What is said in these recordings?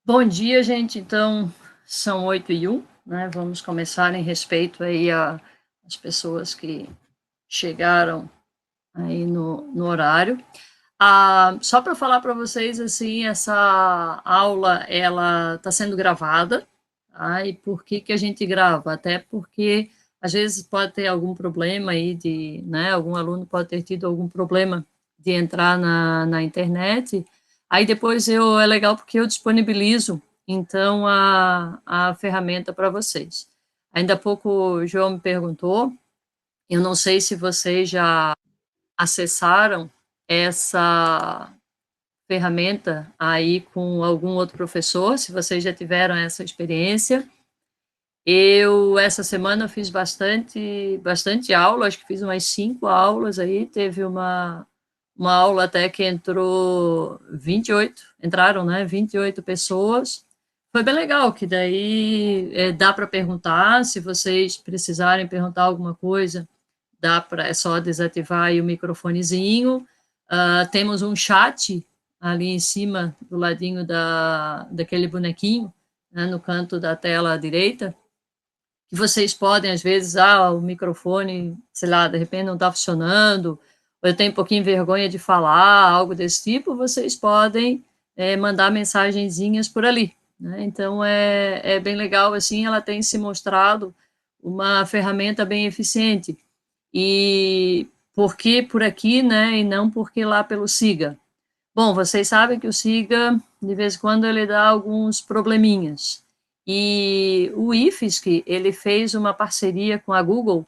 Bom dia, gente. Então, são 8h01, né? Vamos começar em respeito aí às pessoas que chegaram aí no horário. Só para falar para vocês, assim, essa aula, ela está sendo gravada, tá? E por que que a gente grava? Até porque, às vezes, pode ter algum problema aí né? Algum aluno pode ter tido algum problema de entrar na internet. Aí depois é legal porque eu disponibilizo, então, a ferramenta para vocês. Ainda há pouco o João me perguntou, eu não sei se vocês já acessaram essa ferramenta aí com algum outro professor, se vocês já tiveram essa experiência. Eu, essa semana, fiz bastante aula, acho que fiz umas 5 aulas aí, teve uma aula até que entraram, né, 28 pessoas. Foi bem legal, que daí dá para perguntar, se vocês precisarem perguntar alguma coisa, é só desativar aí o microfonezinho. Temos um chat ali em cima, do ladinho daquele bonequinho, né, no canto da tela à direita, que vocês podem, às vezes, o microfone, sei lá, de repente não está funcionando, ou eu tenho um pouquinho de vergonha de falar, algo desse tipo, vocês podem mandar mensagenzinhas por ali, né? Então, é bem legal, assim, ela tem se mostrado uma ferramenta bem eficiente. E por que por aqui, né, e não porque lá pelo Siga? Bom, vocês sabem que o Siga, de vez em quando, ele dá alguns probleminhas. E o IFSC, ele fez uma parceria com a Google,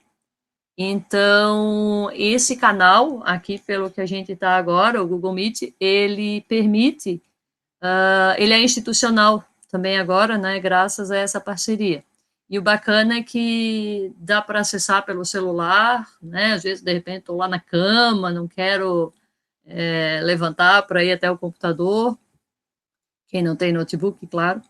então esse canal, aqui pelo que a gente está agora, o Google Meet, ele permite, ele é institucional também agora, né, graças a essa parceria. E o bacana é que dá para acessar pelo celular, né, às vezes, de repente, estou lá na cama, não quero levantar para ir até o computador, quem não tem notebook, claro.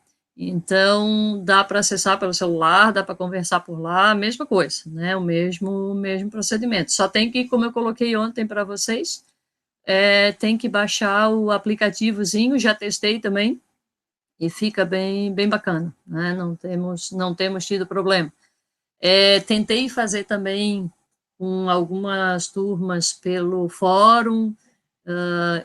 Então, dá para acessar pelo celular, dá para conversar por lá, mesma coisa, né? O mesmo procedimento. Só tem que, como eu coloquei ontem para vocês, tem que baixar o aplicativozinho, já testei também, e fica bem bacana, né? Não temos tido problema. Tentei fazer também com algumas turmas pelo fórum,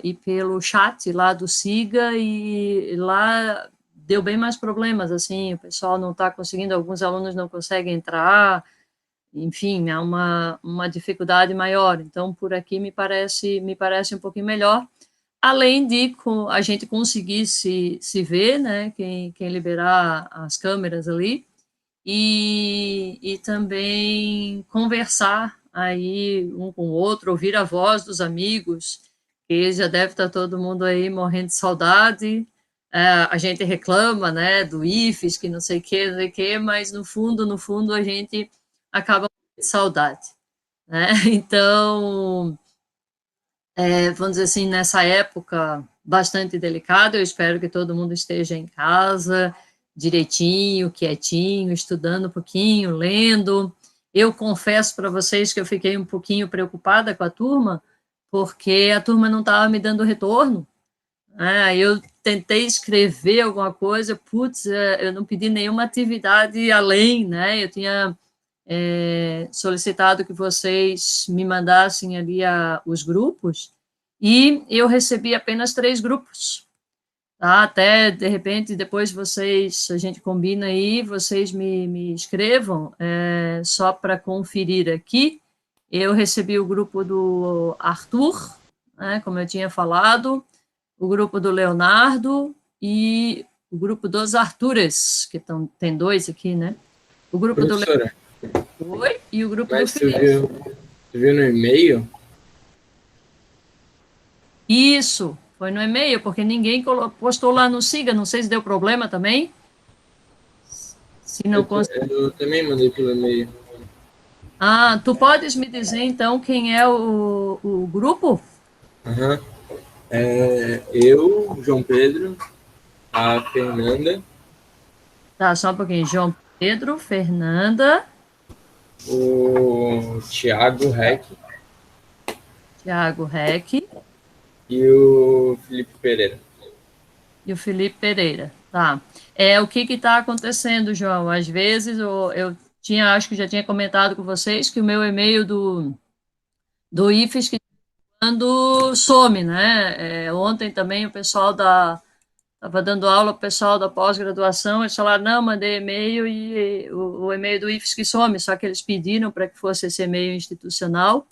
e pelo chat lá do Siga, e lá deu bem mais problemas, assim, o pessoal não está conseguindo, alguns alunos não conseguem entrar, enfim, há uma dificuldade maior. Então, por aqui me parece um pouquinho melhor, além de a gente conseguir se ver, né, quem liberar as câmeras ali, e também conversar aí um com o outro, ouvir a voz dos amigos, que já deve estar todo mundo aí morrendo de saudade. A gente reclama, né, do IFES, que não sei o que, não sei o que, mas no fundo, a gente acaba com saudade, né? Então, vamos dizer assim, nessa época bastante delicada, eu espero que todo mundo esteja em casa, direitinho, quietinho, estudando um pouquinho, lendo. Eu confesso para vocês que eu fiquei um pouquinho preocupada com a turma, porque a turma não estava me dando retorno, né? Eu tentei escrever alguma coisa, putz, eu não pedi nenhuma atividade além, né? Eu tinha solicitado que vocês me mandassem ali os grupos, e eu recebi apenas 3 grupos, tá? Até, de repente, depois a gente combina aí, vocês me escrevam, só para conferir aqui. Eu recebi o grupo do Arthur, né, como eu tinha falado, o grupo do Leonardo e o grupo dos Artures, que tem 2 aqui, né? O grupo do Professora, Oi, e o grupo do mas Felipe. tu viu no e-mail? Isso, foi no e-mail, porque ninguém postou lá no Siga, não sei se deu problema também. Se não Eu também mandei pelo e-mail. Tu podes me dizer então quem é o grupo? Aham. Eu, João Pedro, a Fernanda, Tá, só um pouquinho. João Pedro, Fernanda, o Thiago Reck Thiago Reck e o Felipe Pereira. e o Felipe Pereira. Tá. O que está acontecendo, João? Às vezes eu tinha, acho que já tinha comentado com vocês que o meu e-mail do IFES que quando some, né? Ontem também o pessoal estava dando aula para o pessoal da pós-graduação, eles falaram, não, mandei e-mail e o e-mail do IFES que some, só que eles pediram para que fosse esse e-mail institucional,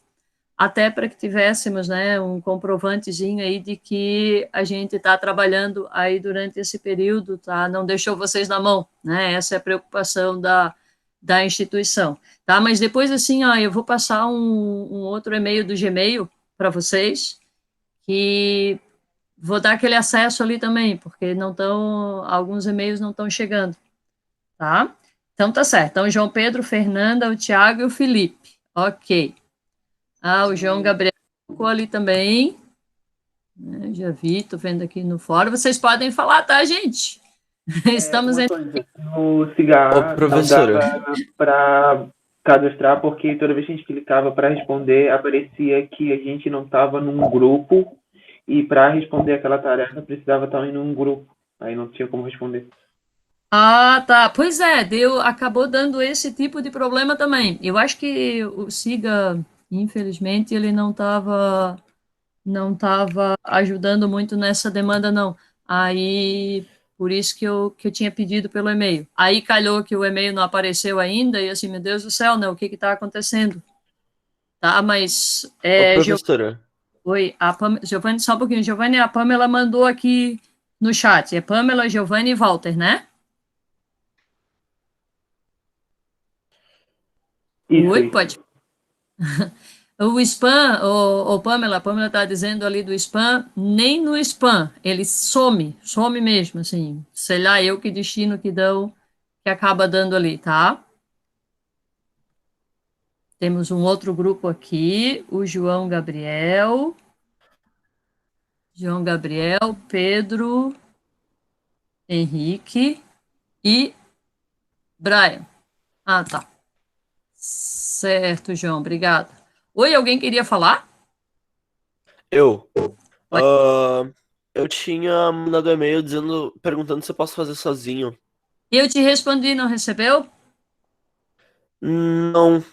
até para que tivéssemos, né, um comprovantezinho aí de que a gente está trabalhando aí durante esse período, tá? Não deixou vocês na mão, né? Essa é a preocupação da instituição, tá? Mas depois, assim, ó, eu vou passar um outro e-mail do Gmail para vocês, que vou dar aquele acesso ali também, porque não estão, alguns e-mails não estão chegando, tá? Então tá certo. Então, João Pedro, Fernanda, o Tiago e o Felipe. Ok. O João Gabriel ficou ali também. Já vi, tô vendo aqui no fórum. Vocês podem falar, tá, gente? Estamos Uma em... coisa, no cigarro não Professora, dava para cadastrar, porque toda vez que a gente clicava para responder, aparecia que a gente não estava num grupo e para responder aquela tarefa precisava estar em um grupo. Aí não tinha como responder. Tá. Pois é, acabou dando esse tipo de problema também. Eu acho que o Siga, infelizmente, ele não tava ajudando muito nessa demanda, não. Aí, por isso que eu tinha pedido pelo e-mail. Aí calhou que o e-mail não apareceu ainda, e assim, meu Deus do céu, né? O que está acontecendo? Tá, mas professora, oi, Giovanni, só um pouquinho. Giovanni, a Pamela mandou aqui no chat. É Pamela, Giovanni e Walter, né? Isso, Oi, isso. pode. O spam, Pamela, a Pamela está dizendo ali do spam, nem no spam, ele some mesmo, assim, sei lá, eu que destino que acaba dando ali, tá? Temos um outro grupo aqui, o João Gabriel, Pedro, Henrique e Brian. Tá. Certo, João, obrigada. Oi, alguém queria falar? eu. Oi. Eu tinha mandado um e-mail perguntando se eu posso fazer sozinho. Eu te respondi, não recebeu? Não,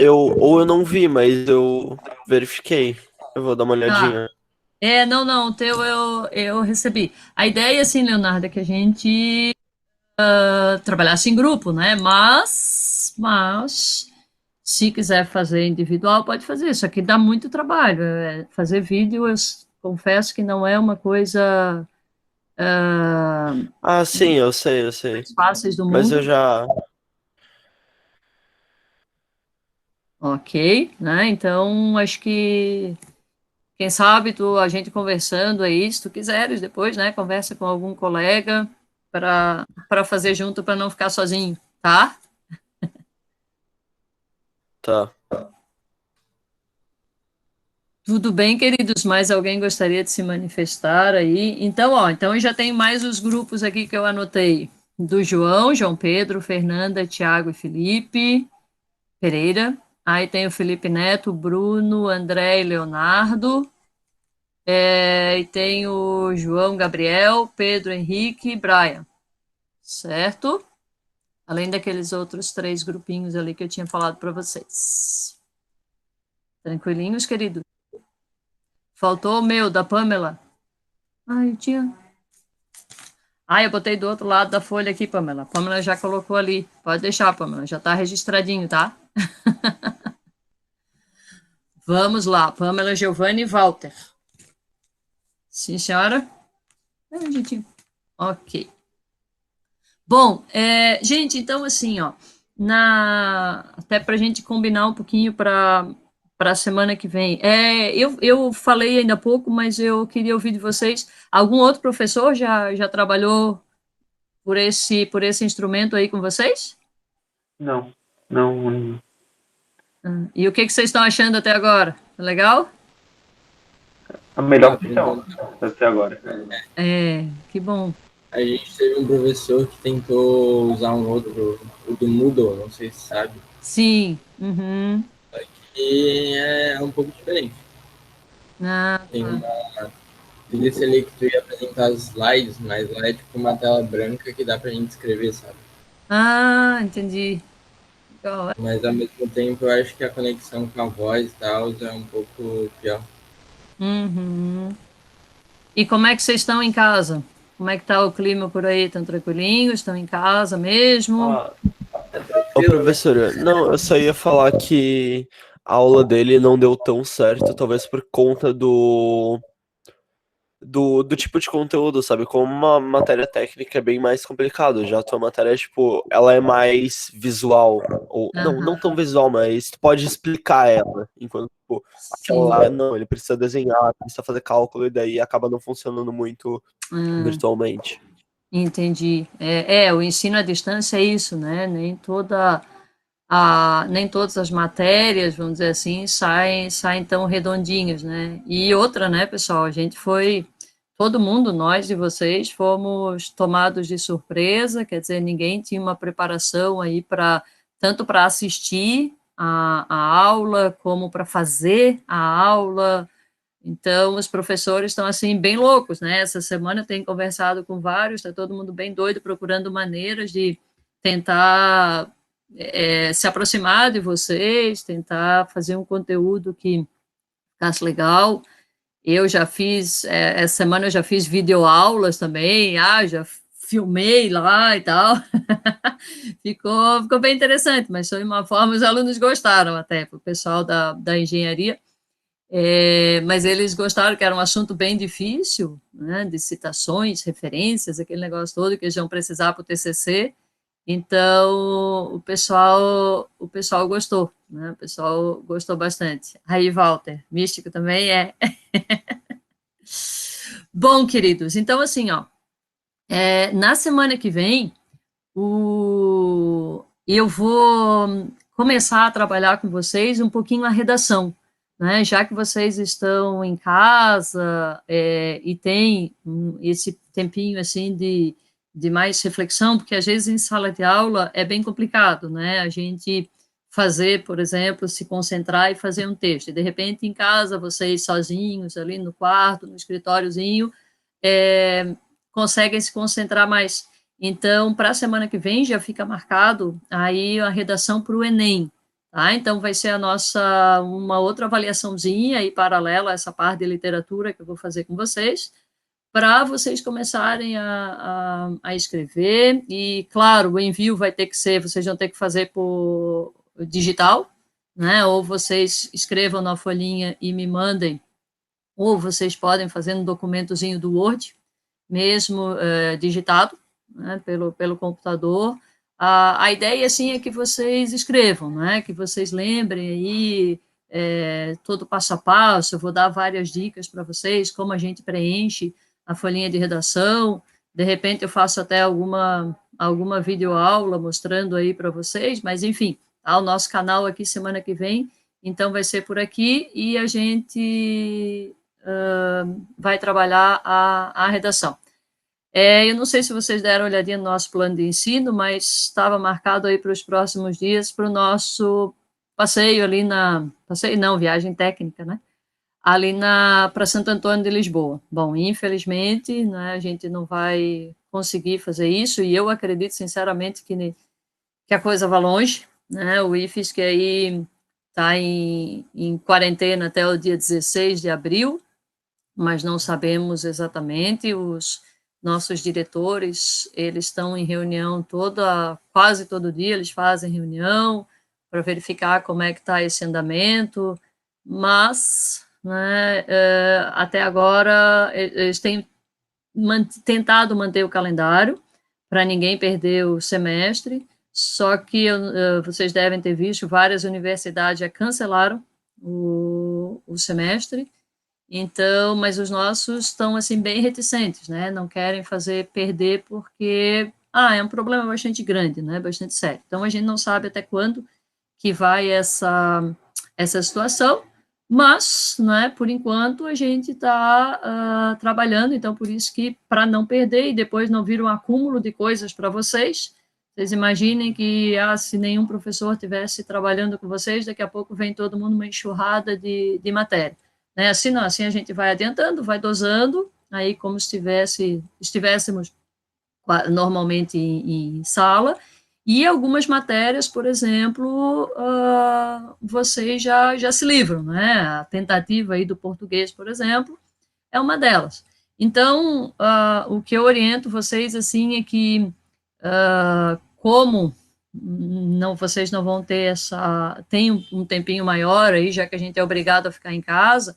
ou eu não vi, mas eu verifiquei. Eu vou dar uma Tá. olhadinha. Não, o teu eu recebi. A ideia, assim, Leonardo, é que a gente trabalhasse em grupo, né? Mas, se quiser fazer individual, pode fazer. Isso aqui dá muito trabalho. Fazer vídeo, eu confesso que não é uma coisa Ah, sim, eu sei, eu sei. mais fáceis do Mas eu mundo. já. Ok, né? Então, acho que quem sabe a gente conversando aí, se tu quiseres depois, né? Conversa com algum colega para fazer junto, para não ficar sozinho, tá? Tá. Tudo bem, queridos, mais alguém gostaria de se manifestar aí? Então eu já tenho mais os grupos aqui que eu anotei. Do João Pedro, Fernanda, Tiago e Felipe Pereira. Aí tem o Felipe Neto, Bruno, André e Leonardo. E tem o João Gabriel, Pedro Henrique e Brian. Certo? Além daqueles outros 3 grupinhos ali que eu tinha falado para vocês. Tranquilinhos, queridos? Faltou o meu, da Pamela. Eu tinha. Eu botei do outro lado da folha aqui, Pamela. A Pamela já colocou ali. Pode deixar, Pamela. Já tá registradinho, tá? Vamos lá. Pamela, Giovanni e Walter. Sim, senhora? Gente. Ok. Bom, gente, então assim, ó, até para a gente combinar um pouquinho para a semana que vem. Eu falei ainda há pouco, mas eu queria ouvir de vocês. Algum outro professor já trabalhou por esse instrumento aí com vocês? Não, não. E o que vocês estão achando até agora? Legal? A melhor Por opção enquanto, até agora. Que bom. a gente teve um professor que tentou usar um outro, o do Moodle, não sei se sabe, Sim. Uhum. e é um pouco diferente. Ah, Tem tá. uma Eu disse ali que tu ia apresentar os slides, mas lá é tipo uma tela branca que dá pra gente escrever, sabe? Ah, entendi. Legal. Mas ao mesmo tempo eu acho que a conexão com a voz e tal é um pouco pior. Uhum. E como é que vocês estão em casa? Como é que tá o clima por aí? Estão tranquilinhos? Estão em casa mesmo? Ó, é Ô, tranquilo, né? professora, não, eu só ia falar que a aula dele não deu tão certo, talvez por conta do tipo de conteúdo, sabe? Como uma matéria técnica é bem mais complicado, já a tua matéria, tipo, ela é mais visual, ou não Aham. tão visual, mas tu pode explicar ela, enquanto, tipo, aquela Sim. lá, não, ele precisa desenhar, precisa fazer cálculo, e daí acaba não funcionando muito Ah, virtualmente. entendi. O ensino à distância é isso, né? Nem todas as matérias, vamos dizer assim, saem tão redondinhas, né? E outra, né, pessoal, todo mundo, nós e vocês, fomos tomados de surpresa, quer dizer, ninguém tinha uma preparação aí tanto para assistir a aula, como para fazer a aula. Então, os professores estão, assim, bem loucos, né? Essa semana eu tenho conversado com vários, está todo mundo bem doido, procurando maneiras de tentar se aproximar de vocês, tentar fazer um conteúdo que ficasse legal. Eu já fiz, essa semana eu já fiz videoaulas também, já filmei lá e tal. Ficou bem interessante, mas foi uma forma, os alunos gostaram até, o pessoal da engenharia. Mas eles gostaram que era um assunto bem difícil, né, de citações, referências, aquele negócio todo que eles vão precisar para o TCC. Então, o pessoal gostou, né? O pessoal gostou bastante. Aí, Walter, místico também é. Bom, queridos, então assim, ó, na semana que vem, eu vou começar a trabalhar com vocês um pouquinho a redação, né? Já que vocês estão em casa e tem esse tempinho assim de mais reflexão, porque às vezes em sala de aula é bem complicado, né? A gente fazer, por exemplo, se concentrar e fazer um texto. E de repente em casa, vocês sozinhos ali no quarto, no escritóriozinho, conseguem se concentrar mais. Então, para a semana que vem já fica marcado aí a redação para o Enem, tá? Então, vai ser uma outra avaliaçãozinha aí paralela a essa parte de literatura que eu vou fazer com vocês, para vocês começarem a escrever. E, claro, o envio vai ter que ser, vocês vão ter que fazer por digital, né? Ou vocês escrevam na folhinha e me mandem, ou vocês podem fazer um documentozinho do Word, mesmo digitado, né, pelo computador. A ideia, assim, é que vocês escrevam, né, que vocês lembrem aí todo o passo a passo. Eu vou dar várias dicas para vocês, como a gente preenche a folhinha de redação. De repente eu faço até alguma videoaula mostrando aí para vocês, mas enfim, tá, o nosso canal aqui semana que vem, então vai ser por aqui, e a gente vai trabalhar a redação. Eu não sei se vocês deram uma olhadinha no nosso plano de ensino, mas estava marcado aí para os próximos dias para o nosso passeio ali passeio não, viagem técnica, né? Ali para Santo Antônio de Lisboa. Bom, infelizmente, né, a gente não vai conseguir fazer isso, e eu acredito sinceramente que a coisa vai longe, né? O IFES que aí está em quarentena até o dia 16 de abril, mas não sabemos exatamente. Os nossos diretores, eles estão em reunião quase todo dia, eles fazem reunião para verificar como é que está esse andamento, mas, né, até agora eles têm tentado manter o calendário para ninguém perder o semestre, só que vocês devem ter visto, várias universidades já cancelaram o semestre. Então, mas os nossos estão assim bem reticentes, né? Não querem fazer perder porque é um problema bastante grande, né? Bastante sério. Então a gente não sabe até quando que vai essa situação, mas, né, por enquanto a gente está trabalhando. Então por isso que, para não perder e depois não vir um acúmulo de coisas para vocês imaginem que se nenhum professor estivesse trabalhando com vocês, daqui a pouco vem todo mundo uma enxurrada de matéria. Né? Assim não, assim a gente vai adiantando, vai dosando, aí como estivéssemos normalmente em sala, e algumas matérias, por exemplo, vocês já se livram, né? A tentativa aí do português, por exemplo, é uma delas. Então, o que eu oriento vocês, assim, é que, como vocês não vão ter tem um tempinho maior aí, já que a gente é obrigado a ficar em casa,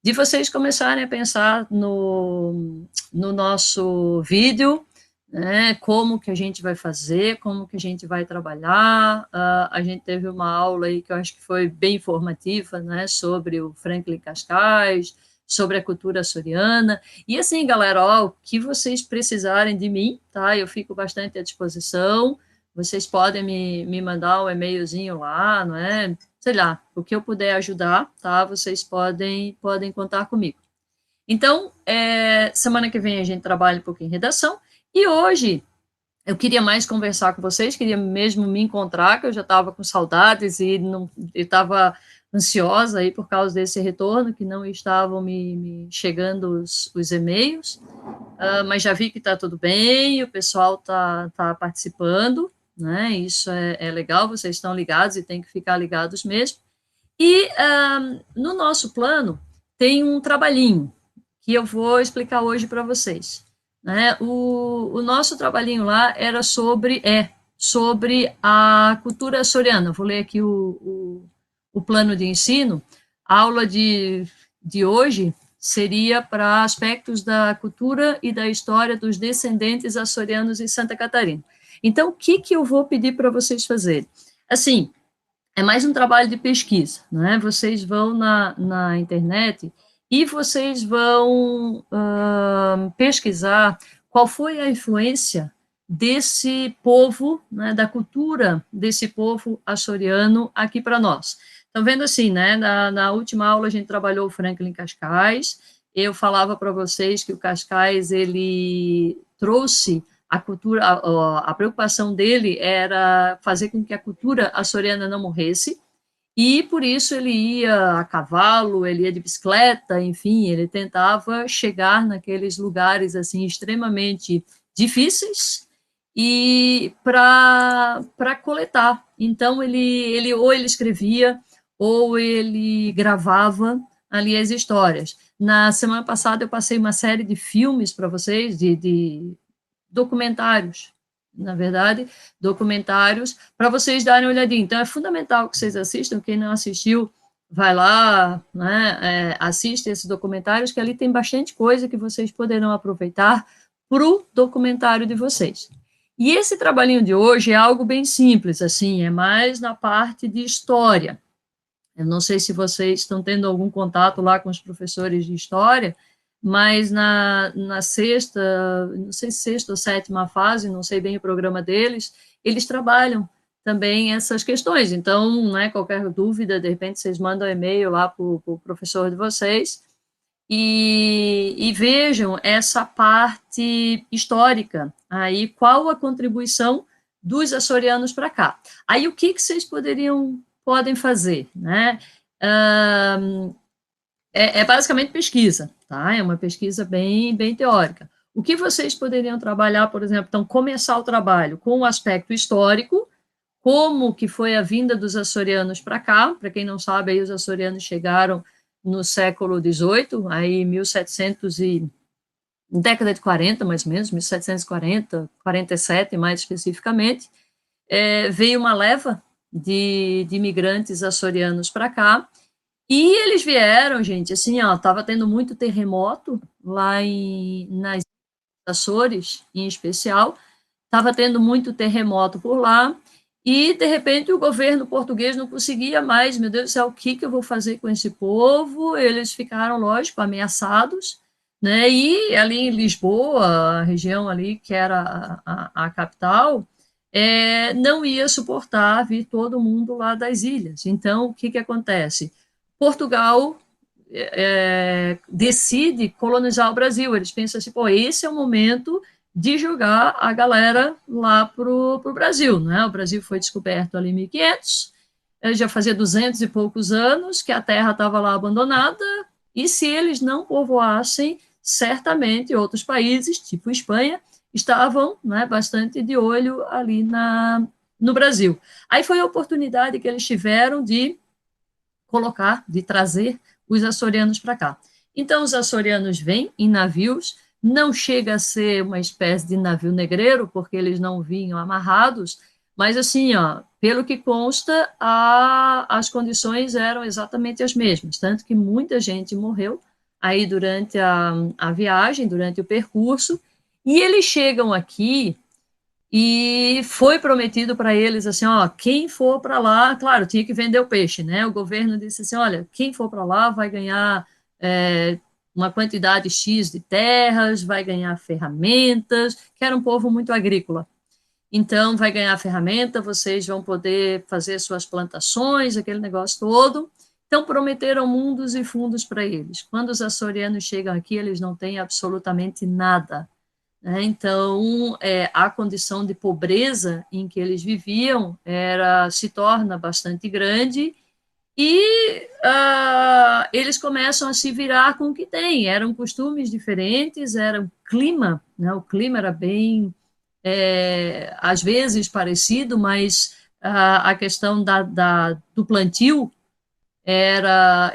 de vocês começarem a pensar no nosso vídeo, né, como que a gente vai fazer, como que a gente vai trabalhar. A gente teve uma aula aí que eu acho que foi bem informativa, né, sobre o Franklin Cascais, sobre a cultura açoriana. E assim, galera, ó, o que vocês precisarem de mim, tá? Eu fico bastante à disposição. Vocês podem me mandar um e-mailzinho lá, não é? Sei lá, o que eu puder ajudar, tá? Vocês podem contar comigo. Então, semana que vem a gente trabalha um pouquinho em redação. E hoje eu queria mais conversar com vocês, queria mesmo me encontrar, que eu já estava com saudades e estava ansiosa aí por causa desse retorno, que não estavam me chegando os e-mails, mas já vi que está tudo bem, o pessoal está participando, né? Isso é legal, vocês estão ligados e tem que ficar ligados mesmo. E no nosso plano tem um trabalhinho que eu vou explicar hoje para vocês. Né? O nosso trabalhinho lá era sobre a cultura açoriana. Vou ler aqui o plano de ensino. A aula de hoje seria para aspectos da cultura e da história dos descendentes açorianos em Santa Catarina. Então, o que eu vou pedir para vocês fazerem? Assim, é mais um trabalho de pesquisa, né? Vocês vão na internet e vocês vão pesquisar qual foi a influência desse povo, né, da cultura desse povo açoriano aqui para nós. Estão vendo assim, né? Na última aula a gente trabalhou o Franklin Cascais. Eu falava para vocês que o Cascais ele trouxe a cultura, a preocupação dele era fazer com que a cultura açoriana não morresse, e por isso ele ia a cavalo, ele ia de bicicleta, enfim, ele tentava chegar naqueles lugares assim extremamente difíceis e para coletar. Então ele ou ele escrevia ou ele gravava ali as histórias. Na semana passada eu passei uma série de filmes para vocês, de documentários, na verdade, documentários, para vocês darem uma olhadinha. Então, é fundamental que vocês assistam. Quem não assistiu, vai lá, né, assiste esses documentários, que ali tem bastante coisa que vocês poderão aproveitar para o documentário de vocês. E esse trabalhinho de hoje é algo bem simples, assim, é mais na parte de história. Eu não sei se vocês estão tendo algum contato lá com os professores de história, mas na sexta, não sei se sexta ou sétima fase, não sei bem o programa deles, eles trabalham também essas questões. Então, né, qualquer dúvida, de repente vocês mandam um e-mail lá para o professor de vocês e vejam essa parte histórica, aí qual a contribuição dos açorianos para cá. Aí o que vocês podem fazer, né? É basicamente pesquisa, tá? É uma pesquisa bem teórica. O que vocês poderiam trabalhar, por exemplo, então, começar o trabalho com o aspecto histórico, como que foi a vinda dos açorianos para cá. Para quem não sabe, aí os açorianos chegaram no século XVIII, aí 1700 e década de 40, mais ou menos, 1740, 47, mais especificamente, veio uma leva de imigrantes açorianos para cá. E eles vieram, gente, assim, ó, estava tendo muito terremoto lá nas Açores, em especial, estava tendo muito terremoto por lá, e, de repente, o governo português não conseguia mais, meu Deus do céu, o que eu vou fazer com esse povo? Eles ficaram, lógico, ameaçados, né, e ali em Lisboa, a região ali, que era a capital, não ia suportar vir todo mundo lá das ilhas. Então, o que acontece? Portugal decide colonizar o Brasil. Eles pensam assim, pô, esse é o momento de jogar a galera lá para o Brasil, né? O Brasil foi descoberto ali em 1500, já fazia 200 e poucos anos que a terra estava lá abandonada, e se eles não povoassem, certamente outros países, tipo Espanha, estavam, né, bastante de olho ali no Brasil. Aí foi a oportunidade que eles tiveram de colocar, de trazer os açorianos para cá. Então, os açorianos vêm em navios, não chega a ser uma espécie de navio negreiro, porque eles não vinham amarrados, mas assim, ó, pelo que consta, as condições eram exatamente as mesmas, tanto que muita gente morreu aí durante a viagem, durante o percurso, e eles chegam aqui e foi prometido para eles assim, ó, quem for para lá, claro, tinha que vender o peixe, né? O governo disse assim, olha, quem for para lá vai ganhar uma quantidade X de terras, vai ganhar ferramentas, que era um povo muito agrícola. Então, vai ganhar ferramenta, vocês vão poder fazer suas plantações, aquele negócio todo. Então, prometeram mundos e fundos para eles. Quando os açorianos chegam aqui, eles não têm absolutamente nada. Então, a condição de pobreza em que eles viviam se torna bastante grande e eles começam a se virar com o que tem. Eram costumes diferentes, era um clima, né? O clima era bem, às vezes, parecido, mas a questão do plantio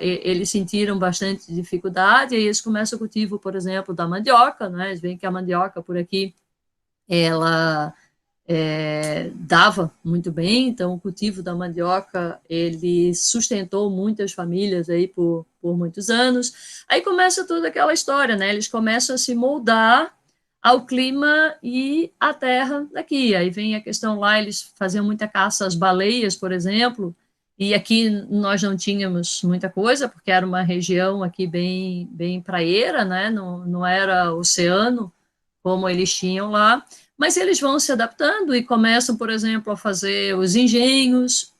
eles sentiram bastante dificuldade, e aí eles começam o cultivo, por exemplo, da mandioca, né? Eles veem que a mandioca por aqui, ela dava muito bem, então o cultivo da mandioca, ele sustentou muitas famílias aí por muitos anos. Aí começa toda aquela história, né? Eles começam a se moldar ao clima e à terra daqui. Aí vem a questão lá, eles faziam muita caça às baleias, por exemplo, e aqui nós não tínhamos muita coisa, porque era uma região aqui bem, bem praieira, né? Não era oceano, como eles tinham lá, mas eles vão se adaptando e começam, por exemplo, a fazer os engenhos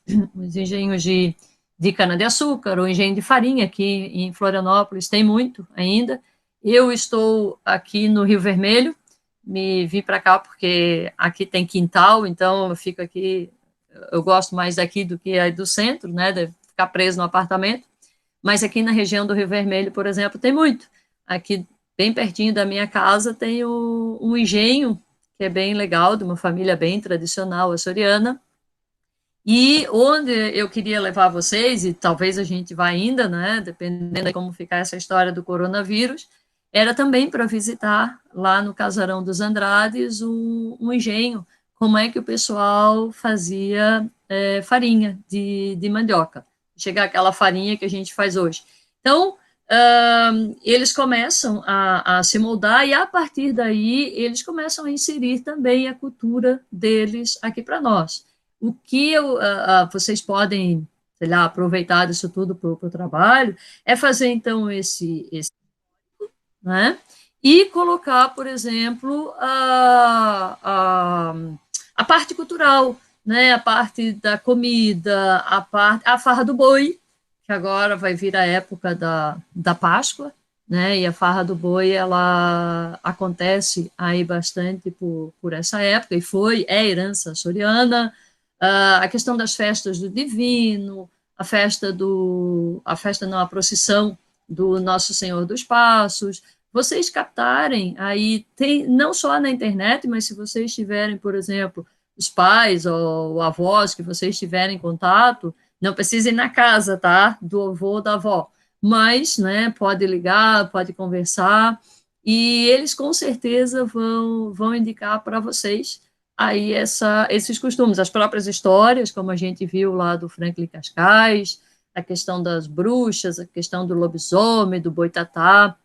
de cana-de-açúcar, ou engenho de farinha, aqui em Florianópolis tem muito ainda. Eu estou aqui no Rio Vermelho, me vim para cá porque aqui tem quintal, então eu fico aqui, eu gosto mais daqui do que aí do centro, né, de ficar preso no apartamento, mas aqui na região do Rio Vermelho, por exemplo, tem muito. Aqui, bem pertinho da minha casa, tem um engenho, que é bem legal, de uma família bem tradicional açoriana, e onde eu queria levar vocês, e talvez a gente vá ainda, né, dependendo de como ficar essa história do coronavírus, era também para visitar lá no Casarão dos Andrades um engenho, como é que o pessoal fazia farinha de mandioca, chegar aquela farinha que a gente faz hoje. Então, eles começam a se moldar e, a partir daí, eles começam a inserir também a cultura deles aqui para nós. O que vocês podem, sei lá, aproveitar disso tudo para o trabalho é fazer, então, esse né? E colocar, por exemplo, a parte cultural, né? A parte da comida, a farra do boi, que agora vai vir a época da Páscoa, né? E a farra do boi, ela acontece aí bastante por essa época, e é herança açoriana. A questão das festas do Divino, a procissão do Nosso Senhor dos Passos, vocês captarem aí, não só na internet, mas se vocês tiverem, por exemplo, os pais ou avós que vocês tiverem contato, não precisa ir na casa, tá, do avô ou da avó, mas, né, pode ligar, pode conversar, e eles com certeza vão indicar para vocês aí esses costumes, as próprias histórias, como a gente viu lá do Franklin Cascais, a questão das bruxas, a questão do lobisomem, do boitatá,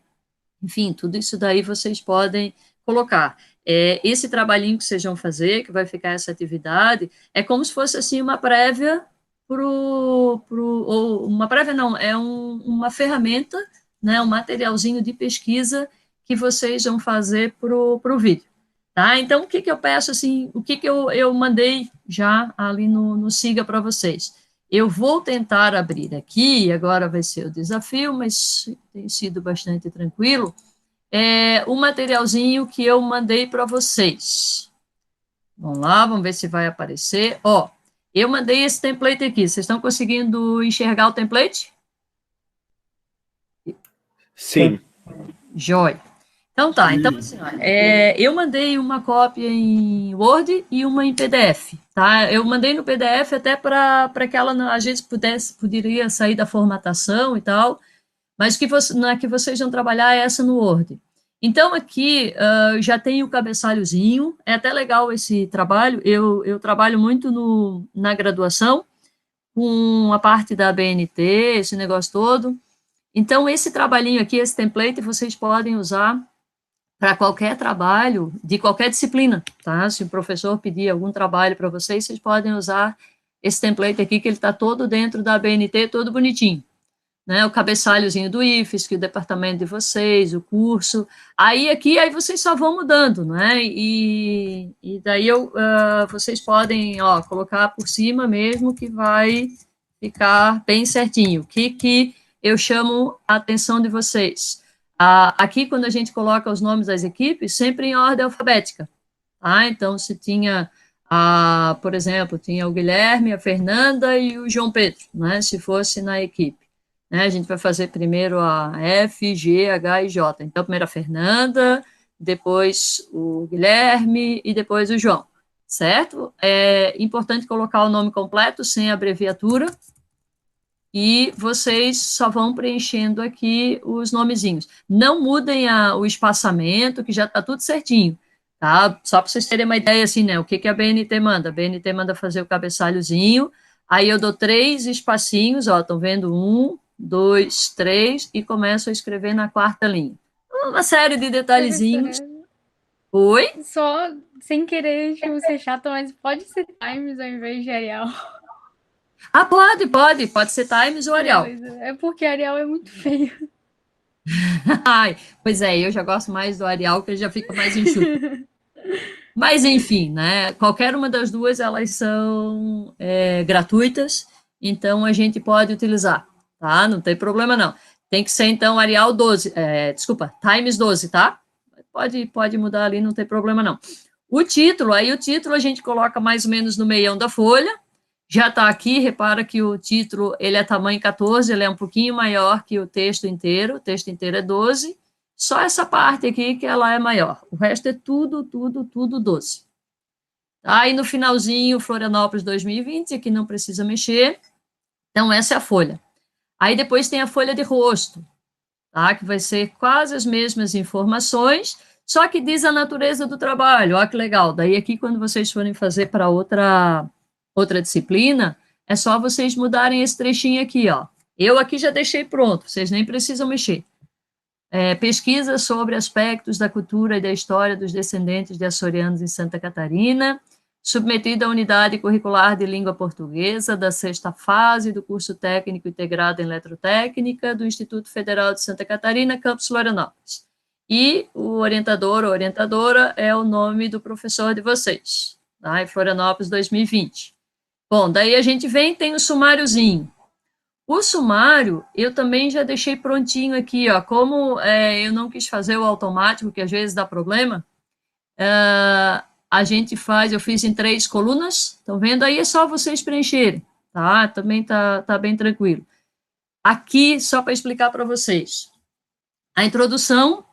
enfim, tudo isso daí vocês podem colocar. Esse trabalhinho que vocês vão fazer, que vai ficar essa atividade, é como se fosse assim uma prévia ou uma prévia não, é uma ferramenta, né, um materialzinho de pesquisa que vocês vão fazer para o vídeo. Tá? Então, o que eu peço, assim, o que eu mandei já ali no Siga para vocês? Eu vou tentar abrir aqui, agora vai ser o desafio, mas tem sido bastante tranquilo, o materialzinho que eu mandei para vocês. Vamos lá, vamos ver se vai aparecer. Ó, eu mandei esse template aqui, vocês estão conseguindo enxergar o template? Sim. Joia. Então tá, então assim, ó, eu mandei uma cópia em Word e uma em PDF, tá? Eu mandei no PDF até para que ela, às vezes, poderia sair da formatação e tal, mas que na que vocês vão trabalhar é essa no Word. Então aqui já tem o cabeçalhozinho, é até legal esse trabalho, eu trabalho muito na graduação, com a parte da BNT, esse negócio todo. Então esse trabalhinho aqui, esse template, vocês podem usar para qualquer trabalho, de qualquer disciplina, tá? Se o professor pedir algum trabalho para vocês, vocês podem usar esse template aqui, que ele está todo dentro da BNT, todo bonitinho, né? O cabeçalhozinho do IFES, que é o departamento de vocês, o curso, aí vocês só vão mudando, né? E daí vocês podem, ó, colocar por cima mesmo, que vai ficar bem certinho. O que eu chamo a atenção de vocês? Aqui, quando a gente coloca os nomes das equipes, sempre em ordem alfabética, tá? Então, se tinha, por exemplo, tinha o Guilherme, a Fernanda e o João Pedro, né? Se fosse na equipe, né? A gente vai fazer primeiro a F, G, H e J. Então, primeiro a Fernanda, depois o Guilherme e depois o João, certo? É importante colocar o nome completo, sem abreviatura, e vocês só vão preenchendo aqui os nomezinhos. Não mudem o espaçamento, que já está tudo certinho, tá? Só para vocês terem uma ideia, assim, né? O que a BNT manda? A BNT manda fazer o cabeçalhozinho, aí eu dou 3 espacinhos, ó, estão vendo? 1, 2, 3, e começo a escrever na 4ª linha. Uma série de detalhezinhos. Oi? Só, sem querer, ser chato, mas pode ser Times ao invés de Arial. Pode ser Times ou Arial. É porque Arial é muito feio. Ai, pois é, eu já gosto mais do Arial, que ele já fica mais enxuto. Mas, enfim, né, qualquer uma das duas, elas são gratuitas, então a gente pode utilizar, tá? Não tem problema, não. Tem que ser, então, Arial 12, Times 12, tá? Pode mudar ali, não tem problema, não. O título a gente coloca mais ou menos no meião da folha, já está aqui, repara que o título, ele é tamanho 14, ele é um pouquinho maior que o texto inteiro é 12, só essa parte aqui que ela é maior, o resto é tudo 12. Aí no finalzinho, Florianópolis 2020, aqui não precisa mexer, então essa é a folha. Aí depois tem a folha de rosto, tá? Que vai ser quase as mesmas informações, só que diz a natureza do trabalho, ó que legal, daí aqui quando vocês forem fazer para outra disciplina, é só vocês mudarem esse trechinho aqui, ó. Eu aqui já deixei pronto, vocês nem precisam mexer. Pesquisa sobre aspectos da cultura e da história dos descendentes de açorianos em Santa Catarina, submetida à unidade curricular de língua portuguesa da 6ª fase do curso técnico integrado em eletrotécnica do Instituto Federal de Santa Catarina, campus Florianópolis. E o orientador ou orientadora é o nome do professor de vocês, tá? Em Florianópolis 2020. Bom, daí a gente tem o sumáriozinho. O sumário, eu também já deixei prontinho aqui, ó, como eu não quis fazer o automático, que às vezes dá problema, a gente eu fiz em 3 colunas, estão vendo? Aí é só vocês preencherem, tá? Também tá bem tranquilo. Aqui, só para explicar para vocês, a introdução,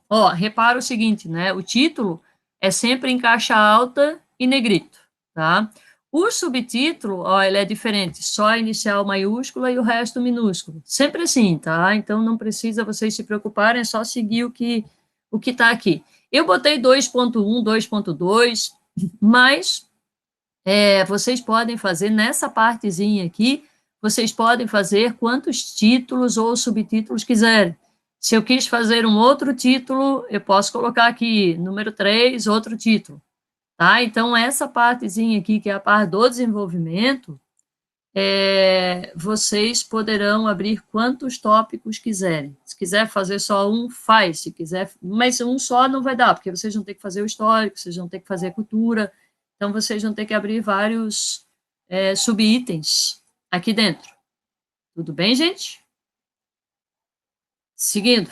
ó, repara o seguinte, né? O título é sempre em caixa alta e negrito, tá? O subtítulo, ó, ele é diferente, só inicial maiúscula e o resto minúsculo. Sempre assim, tá? Então, não precisa vocês se preocuparem, é só seguir o que está aqui. Eu botei 2.1, 2.2, mas vocês podem fazer, nessa partezinha aqui, vocês podem fazer quantos títulos ou subtítulos quiserem. Se eu quis fazer um outro título, eu posso colocar aqui, número 3, outro título. Tá? Então, essa partezinha aqui, que é a parte do desenvolvimento, vocês poderão abrir quantos tópicos quiserem. Se quiser fazer só um, faz. Se quiser, mas um só não vai dar, porque vocês vão ter que fazer o histórico, vocês vão ter que fazer a cultura, então vocês vão ter que abrir vários subitens aqui dentro. Tudo bem, gente? Seguindo.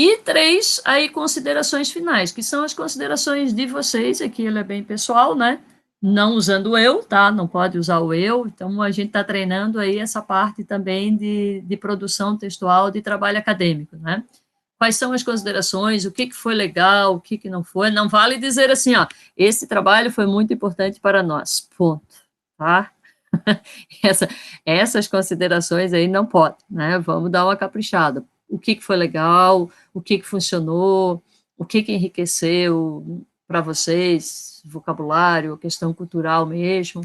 E 3, aí, considerações finais, que são as considerações de vocês, aqui ele é bem pessoal, né? Não usando o eu, tá? Não pode usar o eu, então a gente está treinando aí essa parte também de produção textual, de trabalho acadêmico, né? quais são as considerações, o que foi legal, o que não foi. Não vale dizer assim, ó, esse trabalho foi muito importante para nós, ponto, tá? Essas considerações aí não podem, né? Vamos dar uma caprichada. O que foi legal, o que funcionou, o que enriqueceu para vocês, vocabulário, questão cultural mesmo.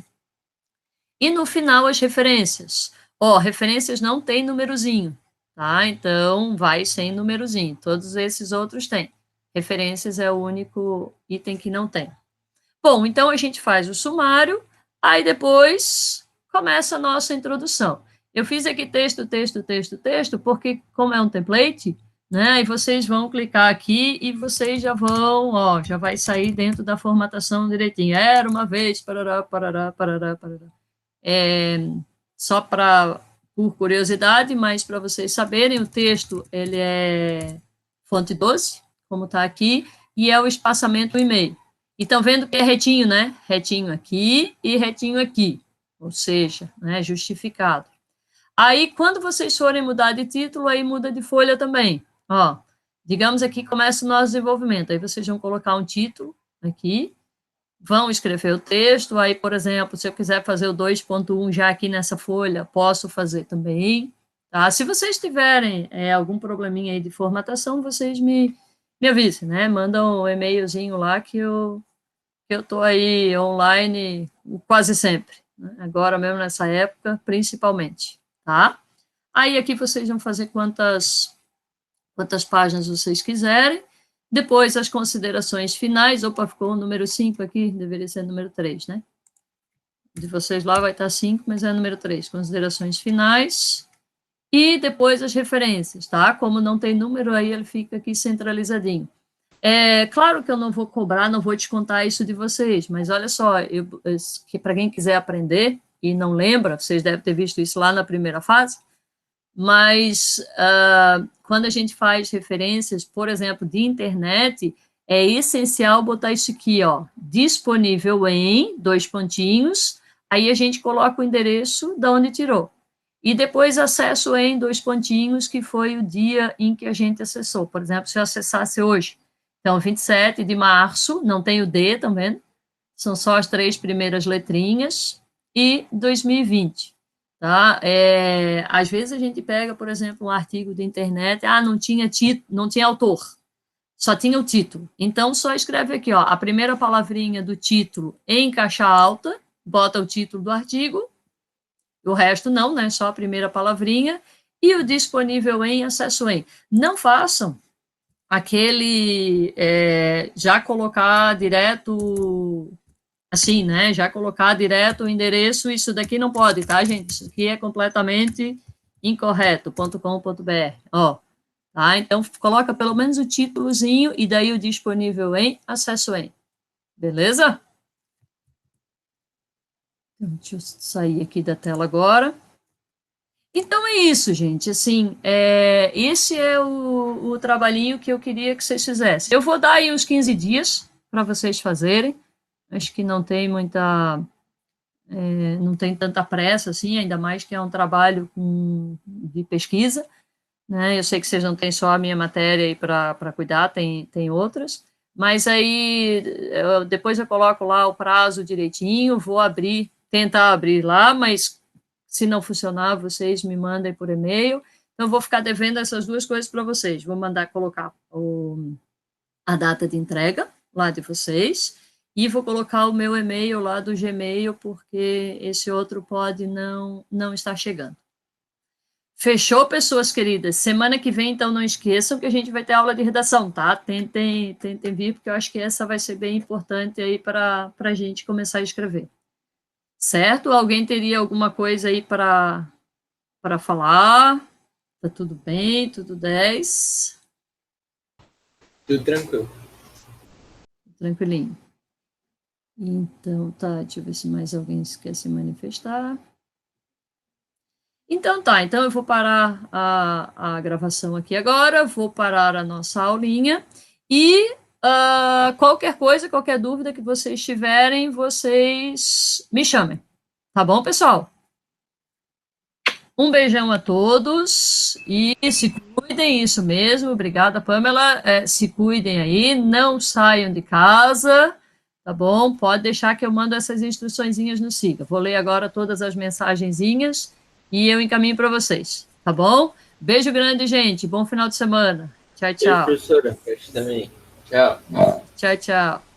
E no final, as referências. Referências não tem numerozinho, tá? Então, vai sem numerozinho. Todos esses outros têm. Referências é o único item que não tem. Bom, então a gente faz o sumário, aí depois começa a nossa introdução. Eu fiz aqui texto, porque como é um template, né, e vocês vão clicar aqui e vocês já vão, já vai sair dentro da formatação direitinho. Era uma vez, parará, parará, parará, parará. Só por curiosidade, mas para vocês saberem, o texto, ele é fonte 12, como está aqui, e é o espaçamento e-mail. E estão vendo que é retinho, né? Retinho aqui e retinho aqui, ou seja, né, justificado. Aí, quando vocês forem mudar de título, aí muda de folha também. Digamos aqui começa o nosso desenvolvimento, aí vocês vão colocar um título aqui, vão escrever o texto, aí, por exemplo, se eu quiser fazer o 2.1 já aqui nessa folha, posso fazer também, tá? Se vocês tiverem algum probleminha aí de formatação, vocês me avisem, né? Mandam um e-mailzinho lá que eu estou aí online quase sempre, né? Agora mesmo nessa época, principalmente, tá? Aí aqui vocês vão fazer quantas páginas vocês quiserem. Depois, as considerações finais. Opa, ficou o número 5 aqui, deveria ser o número 3, né? De vocês lá vai estar 5, mas é o número 3. Considerações finais. E depois as referências, tá? Como não tem número, aí ele fica aqui centralizadinho. Claro que eu não vou cobrar, não vou descontar isso de vocês, mas olha só, para quem quiser aprender e não lembra, vocês devem ter visto isso lá na primeira fase, mas quando a gente faz referências, por exemplo, de internet, é essencial botar isso aqui, disponível em, 2 pontinhos, aí a gente coloca o endereço de onde tirou. E depois acesso em 2 pontinhos, que foi o dia em que a gente acessou. Por exemplo, se eu acessasse hoje, então 27 de março, não tem o D, tá vendo? São só as 3 primeiras letrinhas, e 2020. Tá? Às vezes a gente pega, por exemplo, um artigo de internet, não tinha título, não tinha autor, só tinha o título. Então, só escreve aqui, a primeira palavrinha do título em caixa alta, bota o título do artigo, o resto não, né? Só a primeira palavrinha, e o disponível em, acesso em. Não façam aquele, já colocar direto... assim, né, já colocar direto o endereço, isso daqui não pode, tá, gente? Isso aqui é completamente incorreto, .com.br, tá? Então, coloca pelo menos o títulozinho e daí o disponível em, acesso em, beleza? Deixa eu sair aqui da tela agora. Então, é isso, gente, assim, esse é o trabalhinho que eu queria que vocês fizessem. Eu vou dar aí uns 15 dias para vocês fazerem. Acho que não tem não tem tanta pressa, assim, ainda mais que é um trabalho de pesquisa, né? Eu sei que vocês não têm só a minha matéria aí para cuidar, tem outras, mas aí depois eu coloco lá o prazo direitinho, vou tentar abrir lá, mas se não funcionar, vocês me mandem por e-mail. Então, eu vou ficar devendo essas 2 coisas para vocês. Vou mandar colocar a data de entrega lá de vocês, e vou colocar o meu e-mail lá do Gmail, porque esse outro pode não estar chegando. Fechou, pessoas queridas? Semana que vem, então, não esqueçam que a gente vai ter aula de redação, tá? Tentem vir, porque eu acho que essa vai ser bem importante aí para a gente começar a escrever. Certo? Alguém teria alguma coisa aí para falar? Tá tudo bem? Tudo 10? Tudo tranquilo. Tranquilinho. Então, tá, deixa eu ver se mais alguém quer se manifestar. Então, tá, então eu vou parar a gravação aqui agora, vou parar a nossa aulinha, e qualquer coisa, qualquer dúvida que vocês tiverem, vocês me chamem. Tá bom, pessoal? Um beijão a todos e se cuidem, isso mesmo. Obrigada, Pamela. Se cuidem aí, não saiam de casa, tá bom? Pode deixar que eu mando essas instruçõezinhas no Siga. Vou ler agora todas as mensagenzinhas e eu encaminho para vocês, tá bom? Beijo grande, gente. Bom final de semana. Tchau, tchau. Professora, também. Tchau. Tchau, tchau.